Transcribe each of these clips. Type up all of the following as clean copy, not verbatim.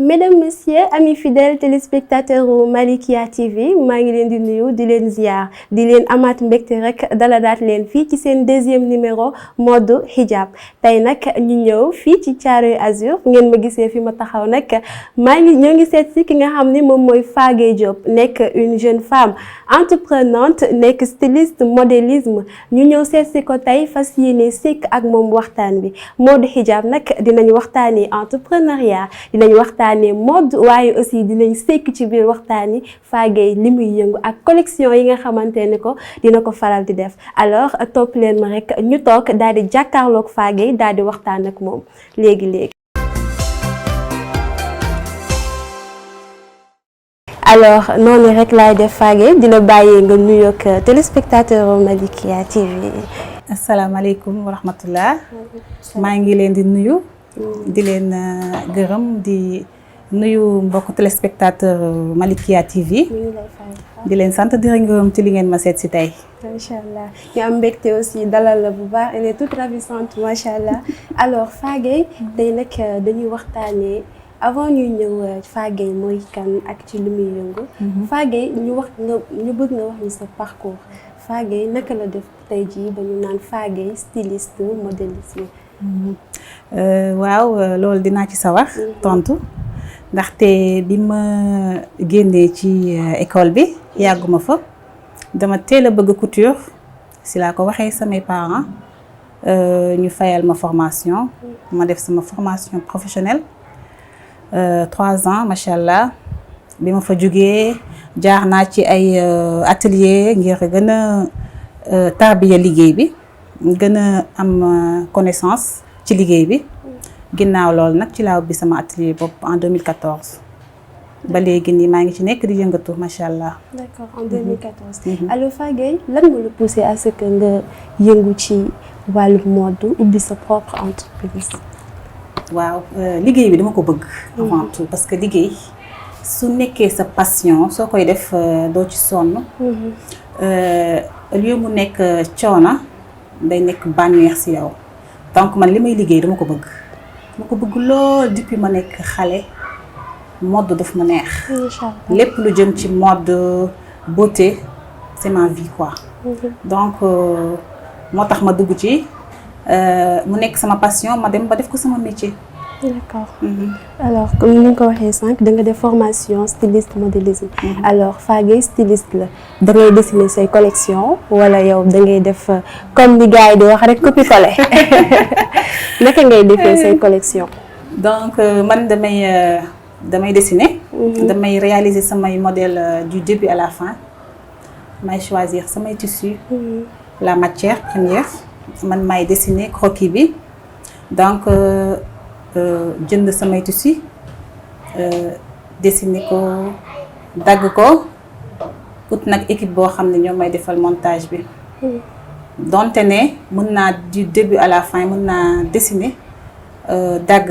Mesdames, Messieurs, amis fidèles téléspectateurs u Malikia TV maa ngi leen di nuyu di leen ziar di leen amaat mbégte rek daladaat leen fii ci seen deuxième numéro mode hijab tey nag ñu ñëw fii ci Thiaroye Azur ngeen ma gisee fi ma taxaw nag ñoo ngi seet si ki nga xam ni moom mooy Fagué Diop nekk une jeune femme entreprenante nekk styliste modélisme ñu ñëw seet si ko tey fas yéene sekk ak moom waxtaan bi mode hijab nag dinañ waxtaanee entrepreneuriat dinañ waxtaanee mode waaye aussi dinañ sekk ci biir waxtaan yi Fagué li muy yëngu ak collection yi nga xamante ne ko dina ko faral di def alors topp leen ma rek ñu toog daal di jàkkaarloog Fagué daal di waxtaan ak moom léegi. alors noonu rek laay def Fagué di la bàyyee nga nuyoog téléspectateur Malikia TV. asalaamaaleykum wa rahmatullah maa ngi leen di nuyu. di leen gërëm di nuyu mbokk téléspectateur Malikia TV. di leen sant di leen gërëm ci li ngeen ma seet si tey. macha allah ñu am mbégte aussi dalal la bu baax elle est toute ravissante macha allah alors Fagué tey nag dañuy waxtaanee avant ñuy ñëw Fagué mooy kan ak ci li muy yëngu. Fagué ñu bëgg nga wax ni sa parcours Fagué naka la def tey jii ba ñu naan Fagué styliste modéliste. waaw loolu dinaa ci sawar tontu ndaxte bi ma génnee ci école bi yàgguma fa dama teel a bëgg couture si laa ko waxee samay parents ñu fayal ma formation ma def sama formation professionnelle 3 ans macha allah bi ma fa jógee jaar naa ci ay atelier ngir gën a tarbiya liggéey bi gën a am connaissance ci liggéey bi ginnaaw loolu nag ci laa ubbi sama atelier bopp en 2014 ba léegi nii maa ngi ci nekk di yëngatu macha allah. d'accord en 2014. alors Fagué lan moo la poussé à ce que nga yëngu ci wàllu mode ubbi sa propre entreprise. waaw liggéey bi dama ko bëgg. avant tout parce que liggéey su nekkee sa passion soo koy def doo ci sonn. lieu mu nekk coono day nekk bànneex si yow. donc man li may liggéey dama ko bëgg lool depuis ma nekk xale mode daf ma neex. lépp lu jëm ci mode beauté c'est ma vie quoi. donc moo tax ma dugg ci mu nekk sama passion ma dem ba def ko sama métier. d'accord alors comme ni nga ko waxee sànq da nga def formation styliste modélisme. alors Fagué styliste la da ngay dessiner say collection wala yow da ngay def comme ni gars yi di wax rek copier-coller naka ngay defee say collection. donc man damay dessiner. damay réaliser samay modèle du début à la fin may choisir samay tissus. la matière première man may dessiner croquis bi donc. jënd samay tissus dessiner ko dagg ko ut nag équipe boo xam ne ñoom may defal montage bi donte ne mën naa du début à la fin mën naa dessiner dagg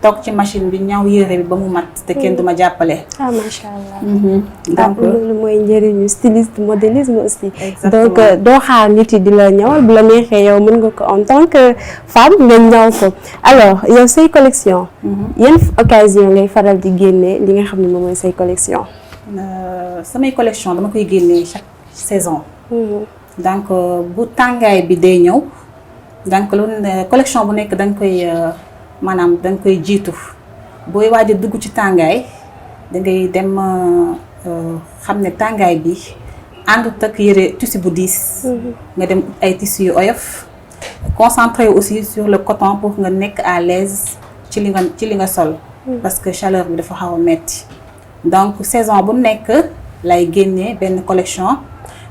toog ci machine bi ñaw yére bi ba mu mat te kenn duma jàppale. ah macha allah. donc loolu mooy njëriñu styliste modélisme aussi. donc doo xaar nit yi di la ñawal bu la neexee yow mën nga ko en tant que femme nga ñaw ko alors yow say collection. yan occasion ngay faral di génne li nga xam ne moom mooy say collection. samay collection dama koy génne chaque saison. donc bu tàngaay bi day ñëw donc loolu collection bu nekk danga koy. maanaam da nga koy jiitu booy waaj a dugg ci tàngaay da ngay dem xam ne tàngaay bi àndut ak yére tissu bu diis. nga dem ay tissus yu oyof concentré aussi sur le coton pour nga nekk à l'aise ci li nga sol. parce que chaleur bi dafa xaw a metti donc saison bu nekk lay génnee benn collection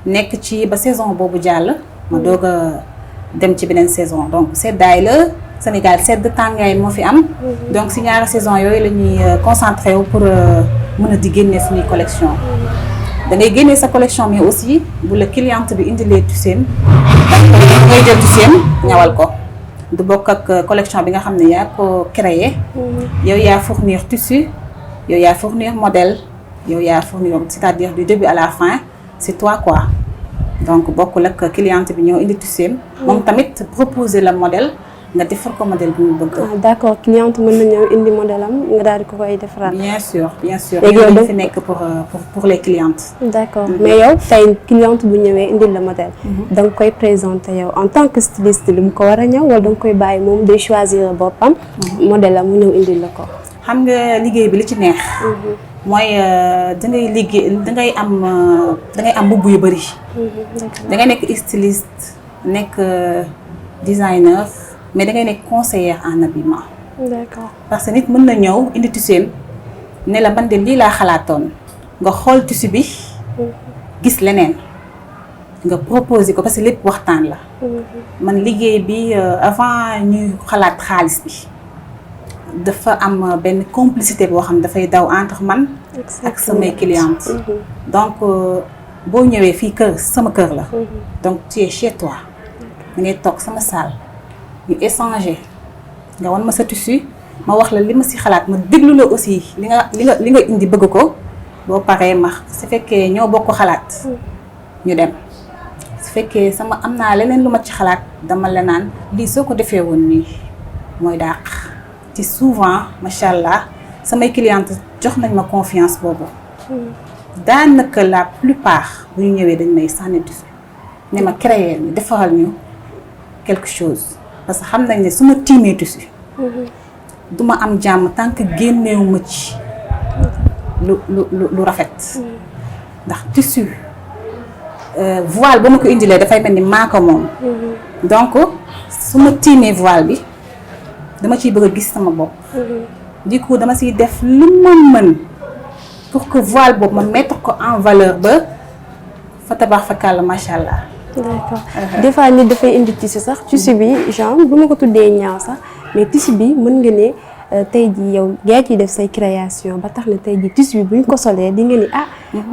nekk ci ba saison boobu jàll. ma doog a dem ci beneen saison donc seddaay la. Sénégal sedd tàngaay moo fi am. donc si ñaari saison yooyu la ñuy concentré wu pour mën a di génne suñuy collection. da ngay génne sa collection mais aussi bu la cliente bi indilee tisseem da ngay jël tisseem ñawal ko du bokk ak collection bi nga xam ne yaa ko créé. yow yaa fournir tissu yow yaa fournir modèle yow yaa fournir c'est-à-dire du début à la fin c'est toi quoi donc bokkul ak cliente bi ñëw indi tisseem. moom tamit proposer le modèle. nga defar ko modèle bi mu bëgg. d'accord cliente mën na ñëw indi modèle am nga daal di ko koy defaral. bien sûr léegi yow dañ fi nekk pour les clientes. d'accord mais yow tey cliente bu ñëwee indil la modèle. da nga koy présenter yow en tant que styliste li mu ko war a ñëw wala da nga koy bàyyi moom day choisir boppam. modèle la mu ñëw indil la ko. xam nga liggéey bi li ci neex. mooy dangay liggéey dangay am mbubb yu bëri. dangay nekk styliste nekk designer mais dangay nekk conseillère en habillement. d'accord parce que nit mën na ñëw indi tissu ne la man de lii laa xalaatoon nga xool tissu bi gis leneen nga proposer ko parce que lépp waxtaan la. man liggéey bi avant ñuy xalaat xaalis bi dafa am benn complicité boo xam ne dafay daw entre man ak samay clientes. donc boo ñëwee fii kër sama kër la. donc tu es chez toi da ngay toog sama salle ñu échanger nga wan ma sa tissu ma wax la li ma si xalaat ma déglu la aussi li nga indi bëgg ko boo paree ma su fekkee ñoo bokk xalaat ñu dem su fekkee sama am naa leneen lu ma ci xalaat dama la naan lii soo ko defee woon nii mooy dàq ci souvent macha allah samay clientes jox nañ ma confiance boobu. daanaka la plupart bu ñu ñëwee dañ may sànni tissu ne ma créer ñu defaral ñu quelque chose parce que xam nañ ne su ma tiimee tissu du ma am jàmm tant que génneewu ma ci lu rafet. ndax tissu voile ba ma ko indilee dafay mel ni maa ko moom. donc su ma tiimee voile bi dama ciy bëgg a gis sama bopp. du coup dama siy def lu ma mën pour que voile boobu ma mettre ko en valeur ba fa tabax fa kàll macha allah. d'accord des fois nit dafay indi tissu sax tissu bi genre bu ma ko tuddee ñaaw sax mais tissu bi mën nga ne tey jii yow yaa ciy def say création ba tax na tey jii tissu bi bu ñu ko solee di nga ni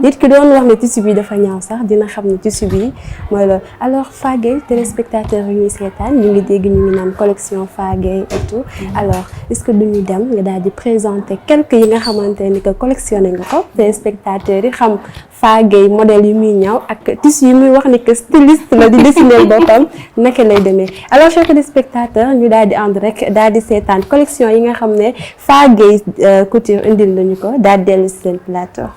nit ki doon wax ne tissu bi dafa ñaaw sax dina xam ne tissu bi mooy loolu. alors Fagay téléspectateurs yi ñuy seetaan ñu ngi dégg ñu ngi naan collection Fagay et tout alors est-ce que duñu dem nga daal di présenter quelques yi nga xamante ni que collectionné nga ko téléspectateurs yi xam Fagay modèle yi muy ñaw ak tissu yi muy wax ni que styliste la di dessiner boppam naka lay demee. alors chers téléspectateurs ñu daal di ànd rek daal di seetaan collection yi nga xam ne Fagay couture indil lañu ko daal di dellu si seen plateau.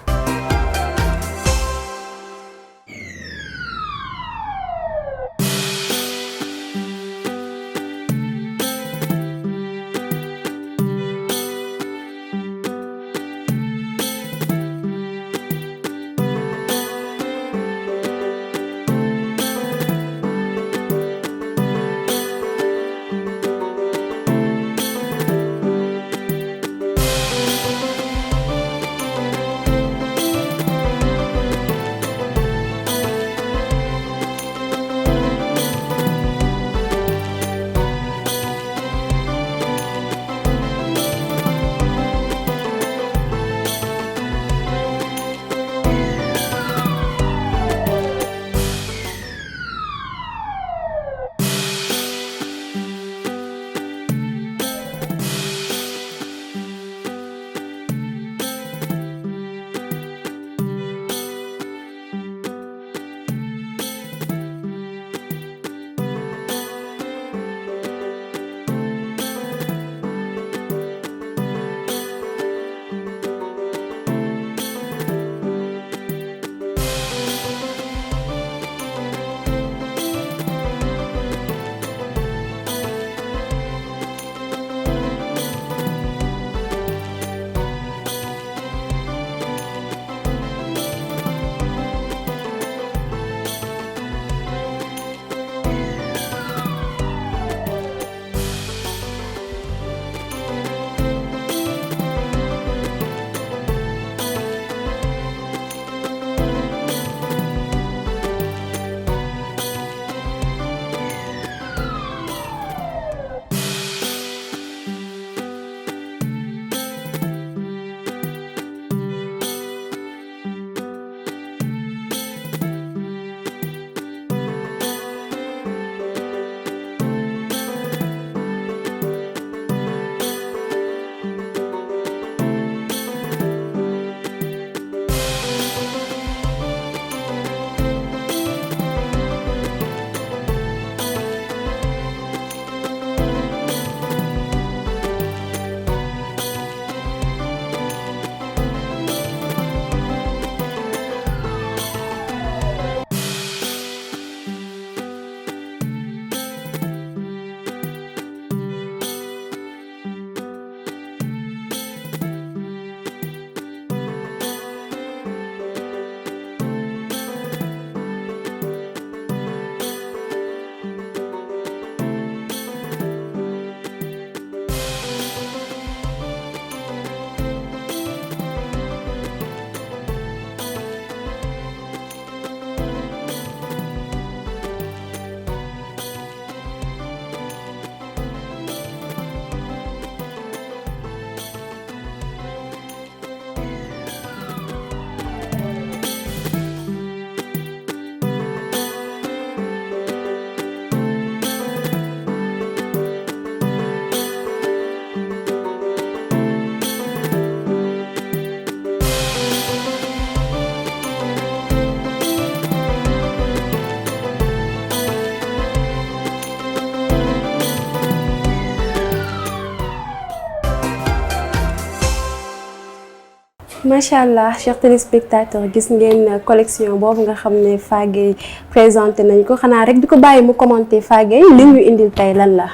macha allah chers téléspectateurs gis ngeen collection boobu nga xam ne Fagueye présenté nañ ko xanaa rek di ko bàyyi mu commenté Fagueye li ñu indil tey lan la.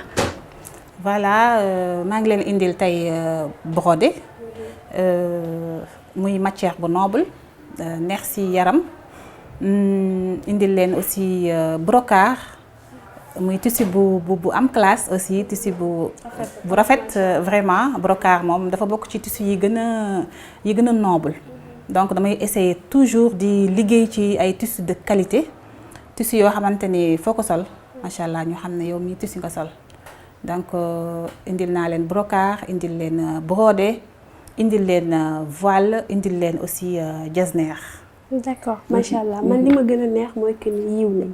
voilà maa ngi leen indil tey brodé muy matière bu noble neex ci yaram indil leen aussi brocart muy tissu bu am classe aussi tissu bu rafet vraiment brocart moom dafa bokk ci tissu yi gën a noble donc damay essayer toujours di liggéey ci ay tissu de qualité tissu yoo xamante ni foo ko sol macha allah ñu xam ne yow mii tissu nga sol donc indil naa leen brocart indil leen brodé indil leen voile indil leen aussi jesner. d'accord macha allah man li ma gën a neex mooy que ni yiw nañ.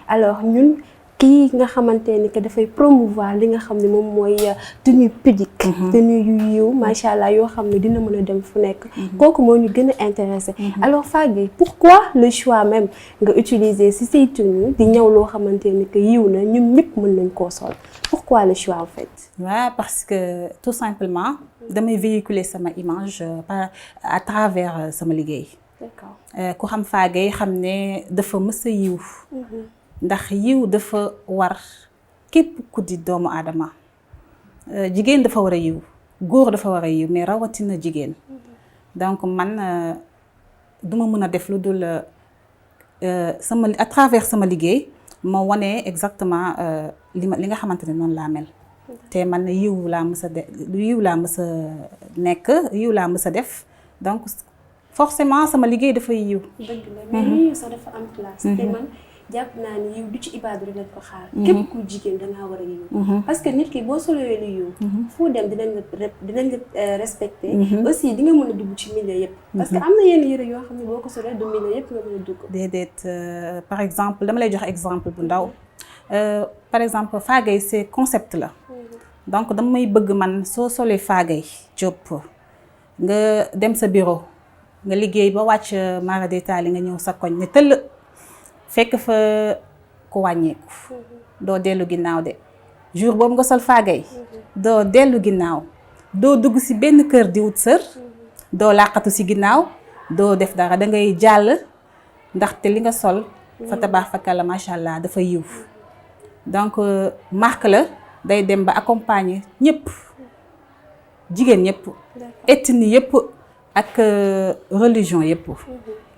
alors ñun kii nga xamante ni que dafay promouvoir li nga xam ne moom mooy tenue pudique. tenue yu yiw macha allah yoo xam ne dina mën a dem fu nekk. kooku moo ñu gën a intéressé. alors Fagueye pourquoi le choix même nga utiliser ci say tenue di ñëw loo xamante ni que yiw na ñun ñëpp mën nañ koo sol pourquoi le choix en fait. Ouais, parce que tout simplement damay véhiculer sama image à travers sama liggéey. d'accord ku xam Fagueye xam ne dafa mës a yiw. ndax yiw dafa war képp ku di doomu aadama jigéen dafa war a yiw góor dafa war a yiw mais rawatina jigéen donc man duma mën a def lu dul sama à travers sama liggéey ma wane exactement li nga xamante ne noonu laa mel te man yiw laa mës a yiw laa mës a nekk yiw laa mës a def donc forcément sama liggéey dafa yiw. dëgg la mais yiw sax dafa am place. te man jàpp naa ni yiw du ci ibaadu rek lañ ko xaar. képp ku jigéen dangaa war a yiw. parce que nit ki boo solowee lu yiw. foo dem dinañ la respecté. aussi di nga mën a dugg ci milieu yëpp. parce que am na yenn yëre yoo xam ne boo ko solee du milieu yëpp nga mën a dugg. déedéet par exemple dama lay jox exemple bu ndaw par exemple Fagueye c'est concept la. donc damay bëgg man soo solee Fagueye Diop nga dem sa bureau nga liggéey ba wàcc mara détaillé nga ñëw sa koñ ne tëll. fekk fa ku wàññeeku doo dellu ginnaaw de jour boobu nga sol Fagueye doo dellu ginnaaw doo dugg ci benn kër di wut sër doo làqatu ci ginnaaw doo def dara da ngay jàll ndaxte li nga sol fa tabaax fa kala macha allah dafa yiw donc marque la day dem ba accompagner ñëpp jigéen ñëpp ethnie yëpp ak religion yëpp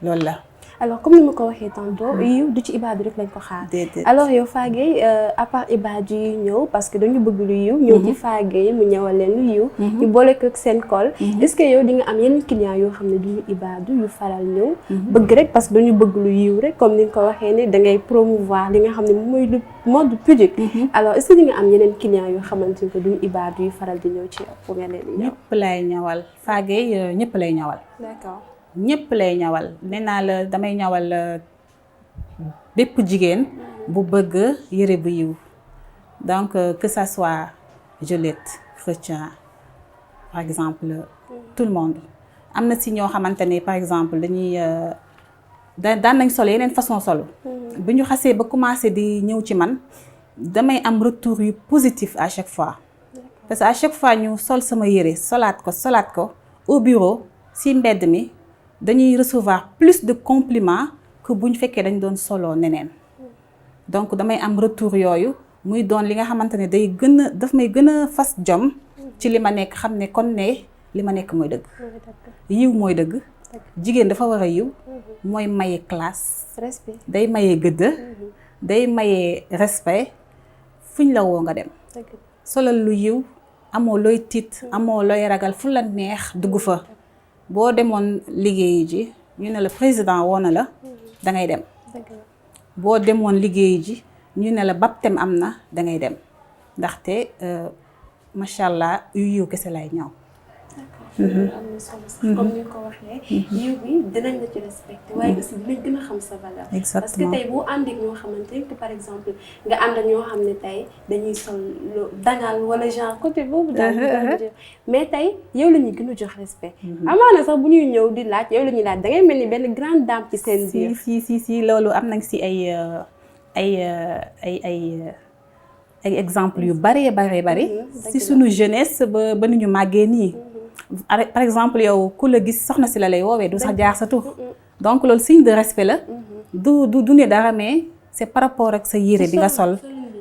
loolu la. alors comme ni ma ko waxee tantôt yiw du ci ibaadu rek lañ ko xaar. alors yow Fagueye à part ibaadu yi ñëw parce que dañu bëgg lu yiw. ñëw ci Fagueye mu ñëwal leen lu yiw. ñu boole ko ak seen col. est-ce que yow di nga am yeneen clients yoo xam ne duñu ibaadu yu faral ñëw. bëgg rek parce que dañu bëgg lu yiw rek comme ni nga ko waxee ni da ngay promouvoir li nga xam ne moom mooy lu mode pudique. alors est-ce que di nga am yeneen clients yoo xamante ni que duñu ibaadu yu faral di ñëw ci yow pour nga leen di ñëw. ñëpp lay ñawal Fagueye ñëpp lay ñawal. d'accord. ñëpp lay ñawal nee naa la damay ñawal bépp jigéen bu bëgg yëre bu yiw donc que ça soit Juliette chrétien par exemple tout le monde am na si ñoo xamante ni par exemple dañuy daan nañ solo yeneen façon solo bu ñu xasee ba commencé di ñëw ci man damay am retour yu positif à chaque fois parce que à chaque fois ñu sol sama yëre solaat ko au bureau si mbedd mi dañuy recevoir plus de compliments que bu ñu fekkee dañ doon solo neneen donc damay am retour yooyu muy doon li nga xamante ne daf may gën a fas jom ci li ma nekk xam ne kon ne li ma nekk mooy dëgg yiw mooy dëgg jigéen dafa war a yiw mooy maye classe day maye gëdd day maye respect fuñ la woo nga dem solal lu yiw amoo looy tiit amoo looy ragal fu la neex dugg fa boo demoon liggéeyi ji ñu ne la président woo na la dangay dem boo demoon liggéeyi ji ñu ne la baptême am na dangay dem ndaxte macha allah yu yiw kese lay ñëw. am na solo sax comme ni nga ko waxee. yiw bi dinañ la ci respecté waaye aussi dinañ gën a xam sa valeur. exactement parce que tey boo ànd ak ñoo xamante ne par exemple nga ànd ak ñoo xam ne tey dañuy sol dangal wala genre côté boobu daal mais tey yow la ñuy gën a jox respect. amaana sax bu ñuy ñëw di laaj yow la ñuy laaj da ngay mel ni benn grande dame ci seen biir. si loolu am nañ si ay exemple yu bari si sunu jeunesse ba nu ñu màggee nii par exemple yow ku la gis soxna si la lay woowee du sax jaar sa tur donc loolu signe de respect la du ne dara mais c'est par rapport ak sa yére bi nga sol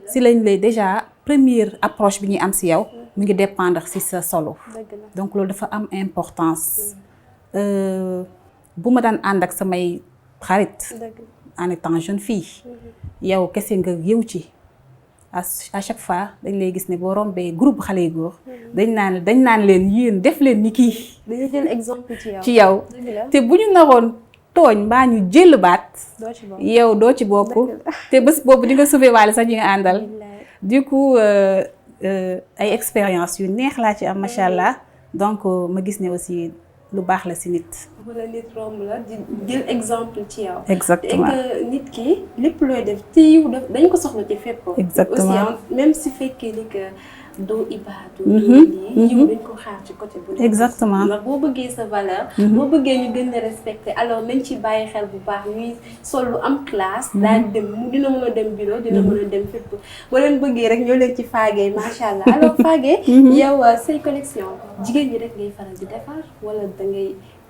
si lañ lay déjà première approche bi ñuy am si yow mu ngi dépendre si sa solo donc loolu dafa am importance bu ma daan ànd ak samay xarit en étant jeune fille yow kese nga yëw ci à chaque fois dañ lay gis ne boo rombee groupe xale yu góor dañ naan leen yéen def leen ni kii dañuy jël exemple ci yow te bu ñu naroon tooñ mbaa ñu jël baat yow doo ci bokk te bés boobu di nga sauver waale sax ñi nga àndal du coup ay expérience yu neex laa ci am macha allah donc ma gis ne aussi lu baax la si nit. wala nit romb la di jël exemple ci yow. exactement et que nit ki lépp looy def ci yiw dañ ko soxla ci fépp. exactement aussi même si fekkee ni que doo ibaadu. doo yiw dañ ko xaar ci côté bu nekk. exactement ndax boo bëggee sa valeur. boo bëggee ñu gën a respecter alors nañ ci bàyyi xel bu baax ñuy sol lu am classe. daal dem dina mën a dem bureau dina mën a dem fépp. boo leen bëggee rek ñoo leen ci Fagey macha allah alors Fagey. yow say collection jigéen ñi rek ngay faral di defar wala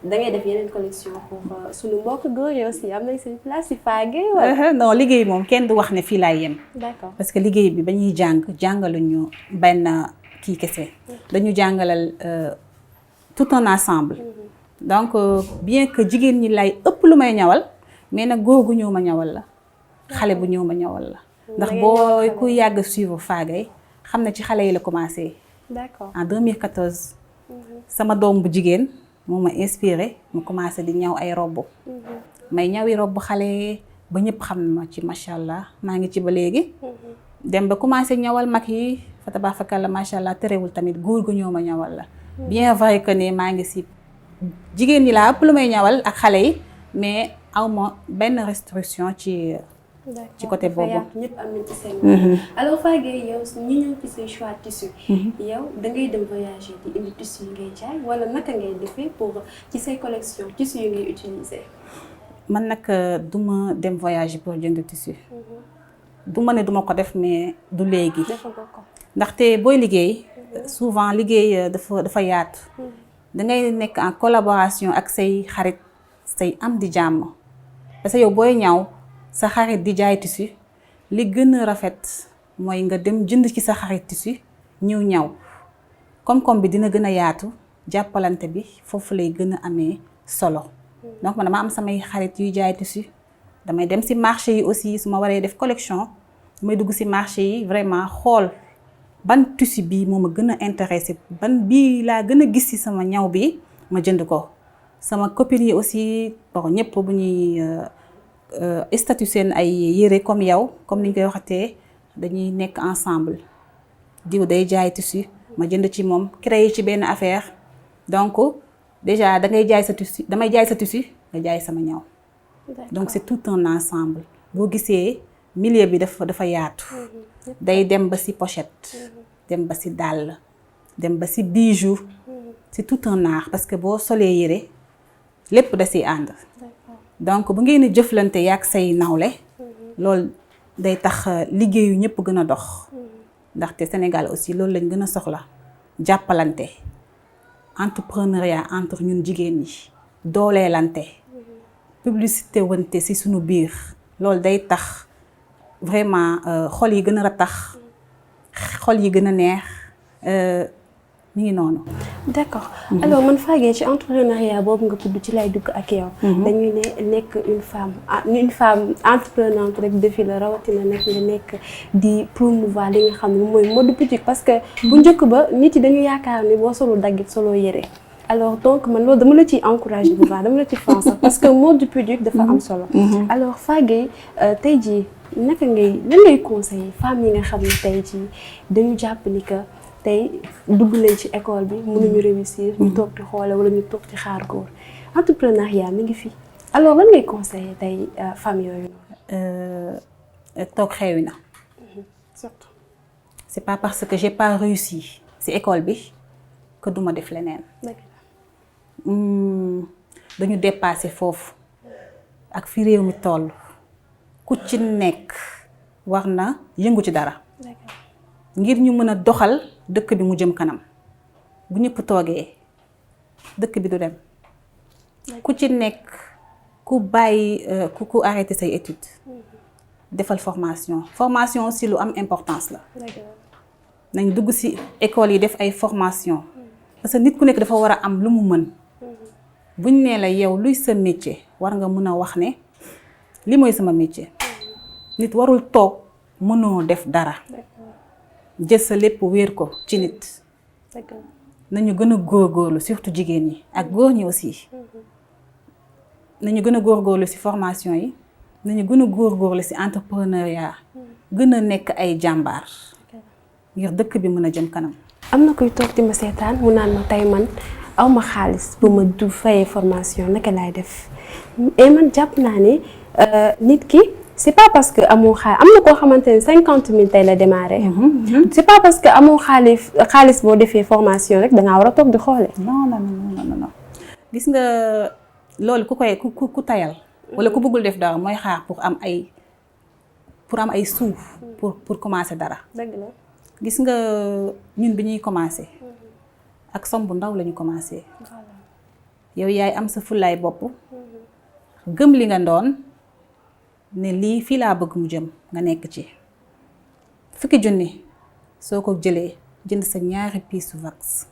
da ngay def yeneen collection pour suñu mbokk góor yi aussi am nañ seen place ci Fagey wala. non liggéey moom kenn du wax ne fii laay yem. d'accord parce que liggéey bi ba ñuy jàngaluñu benn kii kese. dañu jàngalal tout un ensemble. donc bien que jigéen ñi lay ëpp lu may ñawal mais nag góor gu ñëw ma ñawal la xale bu ñëw ma ñawal la. ndax boo ku yàgg suivre Fagey xam na ci xale yi la commencé. d'accord en 2014. sama doom bu jigéen moo ma inspiré mu commencé di ñaw ay robb may ñawi robb xale ba ñëpp xam ma ci macha allah maa ngi ci ba léegi. dem ba commencé ñawal mag yi fa tabaarakalla macha allah terewul tamit góor gu ñëw ma ñawal la. bien vrai que ne maa ngi si jigéen ñi laa ëpp lu may ñawal ak xale yi mais aw ma benn restriction ci côté boobu. ñëpp am nañ ci seen. alors Fagey yow ñi ñëw ci say choix tissu. yow da ngay dem voyager di indi tissu yi ngay jaay wala naka ngay defee pour ci say collection tissu yi ngay utiliser. man nag du ma dem voyager pour jënd tissu. du ma ne duma ko def mais du léegi. ndaxte booy liggéey. souvent liggéey dafa yaatu. da ngay nekk en collaboration ak say xarit say am di jàmm parce que yow booy ñaw. sa xarit di jaay tissu li gën a rafet mooy nga dem jënd ci sa xarit tissu ñëw ñaw koom-koom bi dina gën a yaatu jàppalante bi foofu lay gën a amee solo donc man dama am samay xarit yuy jaay tissu damay dem ci marché yi aussi su ma waree def collection damay dugg ci marché yi vraiment xool ban tissu bii moo ma gën a intéressé ban bii laa gën a gis ci sama ñaw bi ma jënd ko sama copines yi aussi bon ñëpp bu ñuy statut seen ay yére comme yow comme ni ñu koy waxatee dañuy nekk ensemble diw day jaay tissu ma jënd ci moom créer ci benn affaire donc déjà damay jaay sa tissu nga jaay sama ñaw donc c'est tout un ensemble boo gisee milieu bi dafa yaatu day dem ba ci pochette dem ba ci dàll dem ba ci bijou c'est tout un art parce que boo solee yére lépp da ciy ànd donc bu ngeen di jëflante yaak say nawle loolu day tax liggéeyu ñëpp gën a dox ndaxte Sénégal aussi loolu lañ gën a soxla jàppalante entrepreneuriat entre ñun jigéen ñi dooleelante publicité wante ci suñu biir loolu day tax vraiment xol yi gën a ratax xol yi gën a neex mi ngi noonu. d'accord alors man Fagey ci entrepreneuriat boobu nga tudd ci lay dugg ak yow. dañuy ne nekk une femme entreprenante rek defi la rawatina nekk nga nekk di promouvoir li nga xam ne mooy mode boutique parce que bu njëkk ba nit yi dañu yaakaar ni boo solo daggit solo yére alors donc man loolu dama la ciy encouragé bu baax dama la ci France parce que mode boutique dafa am solo. alors Fagey tey jii naka ngay conseiller femmes yi nga xam ne tey jii dañu jàpp ni que. tey dugg nañ ci école bi mënuñu réussir ñu toog di xoole wala ñu toog ci xaar góor entrepreneuriat mi ngi fi alors lan ngay conseiller tey femmes yooyu noonu. toog xewi na. surtout. c'est pas parce que j'ai pas réussi ci école bi que duma def leneen. dañu dépasser foofu ak fi réew mi toll ku ci nekk war na yëngu ci dara. ngir ñu mën a doxal dëkk bi mu jëm kanam bu ñëpp toogee dëkk bi du dem ku ci nekk ku bàyyi ku arrêté say études defal formation aussi lu am importance la nañ dugg ci école yi def ay formation parce que nit ku nekk dafa war a am lu mu mën buñ nee la yow luy sa métier war nga mën a wax ne li mooy sama métier nit warul toog mënoo def dara jël sa lépp wéer ko ci nit nañu gën a góorgóorlu surtout jigéen ñi ak góor ñi aussi nañu gën a góorgóorlu ci formation yi nañu gën a góorgóorlu ci entrepreneuriat gën a nekk ay jàmbaar ngir dëkk bi mën a jëm kanam. am na kuy toog di ma seetaan mu naan ma tey man aw ma xaalis bu ma du fayee formation naka laay def et man jàpp naa ne nit ki c'est pas parce que amoo xaalis am na koo xamante ne 50 000 tey la démarré. C'est pas parce que amoo xaalis boo defee formation rek dangaa war a toog di xoole. non gis nga loolu ku tayal. wala ku bëggul def dara mooy xaar pour am ay suuf. pour commencer dara. dëgg la. gis nga ñun bi ñuy commencer. ak somme bu ndaw la ñu commencer. yow yaay am sa fullaay bopp. gëm li nga doon ne lii fii laa bëgg mu jëm nga nekk ci. fukki junni soo ko jëlee jënd sa ñaari piisu wax.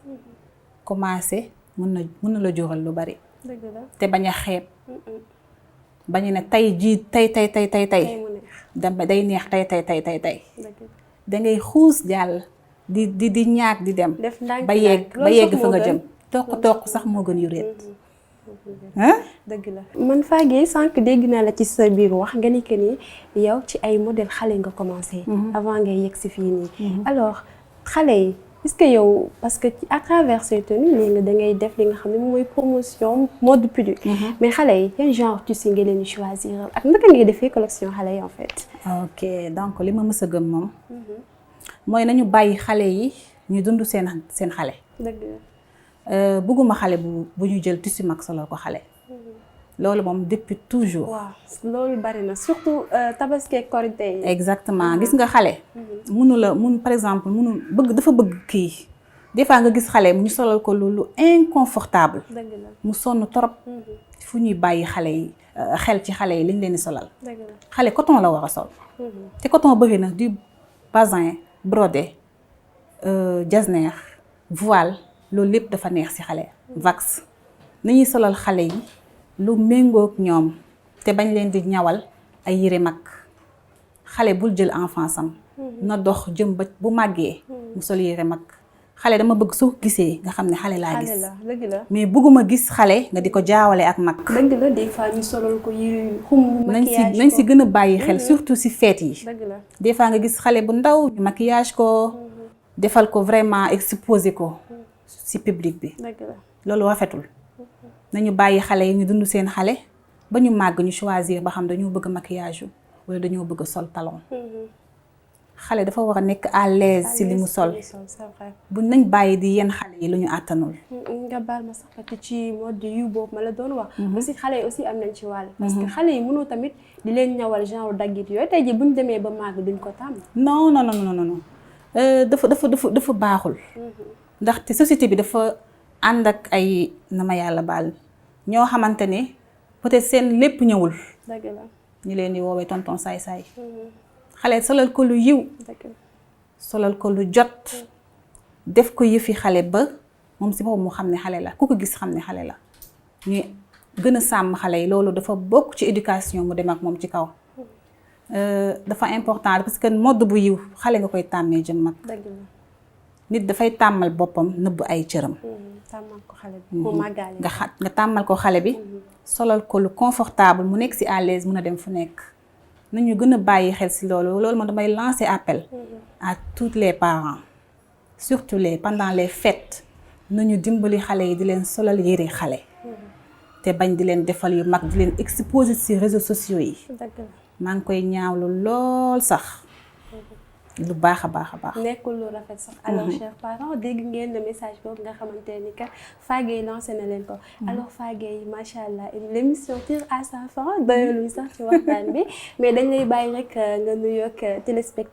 commencer mën na la jural lu bari. dëgg la te bañ a xeeb. bañ ne tey jii tey day neex tey. da ngay xuus jàll di ñaag di dem. ba yegg fa nga jëm. toq sax moo gën yu réet. dëgg la man Fagué sànq dégg naa la ci sa biir wax nga ni que ni yow ci ay modèle xale nga commencé. avant ngay yegg si fii nii. alors xale yi est-ce que yow parce que à travers ces tenues léegi da ngay def li nga xam ne moom mooy promotion mode pudique. mais xale yi yan genre tissu nga leen di choisir ak naka ngay defee collection xale yi en fait. ok donc li ma mës a gëm moom. mooy nañu bàyyi xale yi ñu dund seen xale. dëgg bëgguma xale bu ñu jël tissu mag solo ko xale. loolu moom depuis toujours. waaw loolu bari na surtout tabaski ak korite yi. exactement gis nga xale. par exemple dafa bëgg kii. des fois nga gis xale ñu solal ko lu inconfortable. dëgg la mu sonn trop. fu ñuy bàyyi xale yi xel ci xale yi liñ leen di solal. dëgg la xale coton la war a sol. te coton bëri na du bazin brodé jasner voile loolu lépp dafa neex ci xale. wax nañuy solal xale yi. lu méngoog ñoom te bañ leen di ñawal ay yére mag xale bul jël enfance am na dox jëm ba bu màggee mu sol yére mag xale dama bëgg soo gisee nga xam ne xale laa gis dëgg la mais bëgguma gis xale nga di ko jaawale ak mag. dëgg la des fois ñu solal ko yére xum maquillage nañ si gën a bàyyi xel surtout si fête yi. dëgg la des fois nga gis xale bu ndaw ñu maquillage ko defal ko vraiment exposer ko si public bi. dëgg la loolu rafetul. nañu bàyyi xale yi ñu dund seen xale ba ñu màgg ñu choisir ba xam dañoo bëgg maquillage wala dañoo bëgg sol talon. xale dafa war a nekk à l'aise ci li mu sol. bu nañ bàyyi di yenn xale yi lu ñu àttanul. nga baal ma sax parce que ci mode yu boobu ma la doon wax. aussi xale yi aussi am nañ ci wàll. parce que xale yi mënoo tamit di leen ñawal genre daggit yooyu tey jii bu ñu demee ba màgg duñ ko tàmm. non dafa baaxul. ndaxte société bi dafa. ànd ak ay na ma yàlla baal ñoo xamante ne peut-être seen lépp ñëwul. dëgg la ñu leen di woowee tonton saay-saay. xale solal ko lu yiw. solal ko lu jot. def ko yëfi xale ba moom si boobu mu xam ne xale la ku ko gis xam ne xale la. ñuy gën a sàmm xale yi loolu dafa bokk ci éducation mu dem ak moom ci kaw. dafa important parce que mode bu yiw xale nga koy tàmmee jëm mag. dëgg la nit dafay tàmmal boppam nëbb ay cëram. tàmmal ko xale bi mu màggaale nga tàmmal ko xale bi. solal ko lu confortable mu nekk ci à l'aise mun a dem fu nekk. nañu gën a bàyyi xel ci loolu man damay lancer appel. à tous les parents. surtout pendant les fêtes. nañu dimbali xale yi di leen solal yére xale. te bañ di leen defal yu mag di leen exposer ci réseaux sociaux yi. maa ngi koy ñaawlu lool sax. lu baax a baax. nekkul lu rafet sax. alors chers parents dégg ngeen le message boobu nga xamante ni que Fagué lancé na leen ko. alors Fagué macha allah l'émission tire à sa fin doyaluñ sax ci waxtaan bi mais dañ lay bàyyi rek nga nuyoog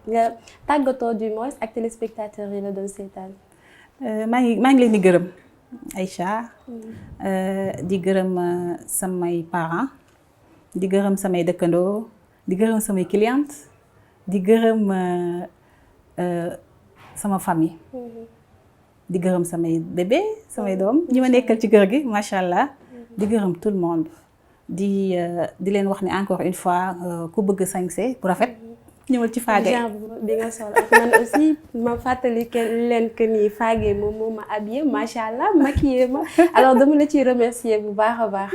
nga tàggatoo du moins ak téléspectateurs yi la doon seetaan. maa ngi leen di gërëm Aïcha di gërëm samay parents di gërëm samay dëkkandoo di gërëm samay clientes di gërëm sama famille di gërëm samay bébé samay doom ñi ma nekkal ci kër gi macha allah di gërëm tout le monde di leen wax ne encore une fois ku bëgg sañse bu rafet ñëwal ci Fagay bi nga sol ak man aussi ma fàttali leen que ni Fagay moom moo ma habillé macha allah maquillé ma alors dama la ciy remercier bu baax a baax.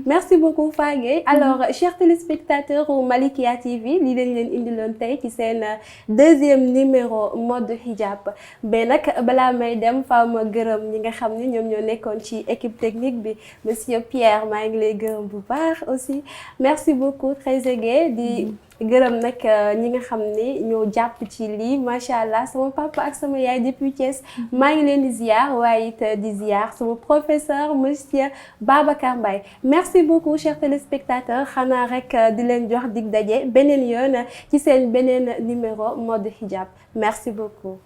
merci beaucoup Fagay alors chers téléspectateurs u Malikia TV lii dañ leen indiloon tey ci seen deuxième numéro mode hijab mais nag balaa may dem faaw ma gërëm ñi nga xam ne ñoom ñoo nekkoon ci équipe technique bi monsieur Pierre maa ngi lay gërëm bu baax aussi merci beaucoup très égay di. gërëm nag ñi nga xam ne ñoo jàpp ci lii macha allah sama papa ak sama yaay depuis Thiès maa ngi leen di ziar waaye it di ziar sama professeur monsieur Babacar Mbaye merci beaucoup chers téléspectateurs xanaa rek di leen jox dig daje beneen yoon ci seen beneen numéro mode hijab merci beaucoup.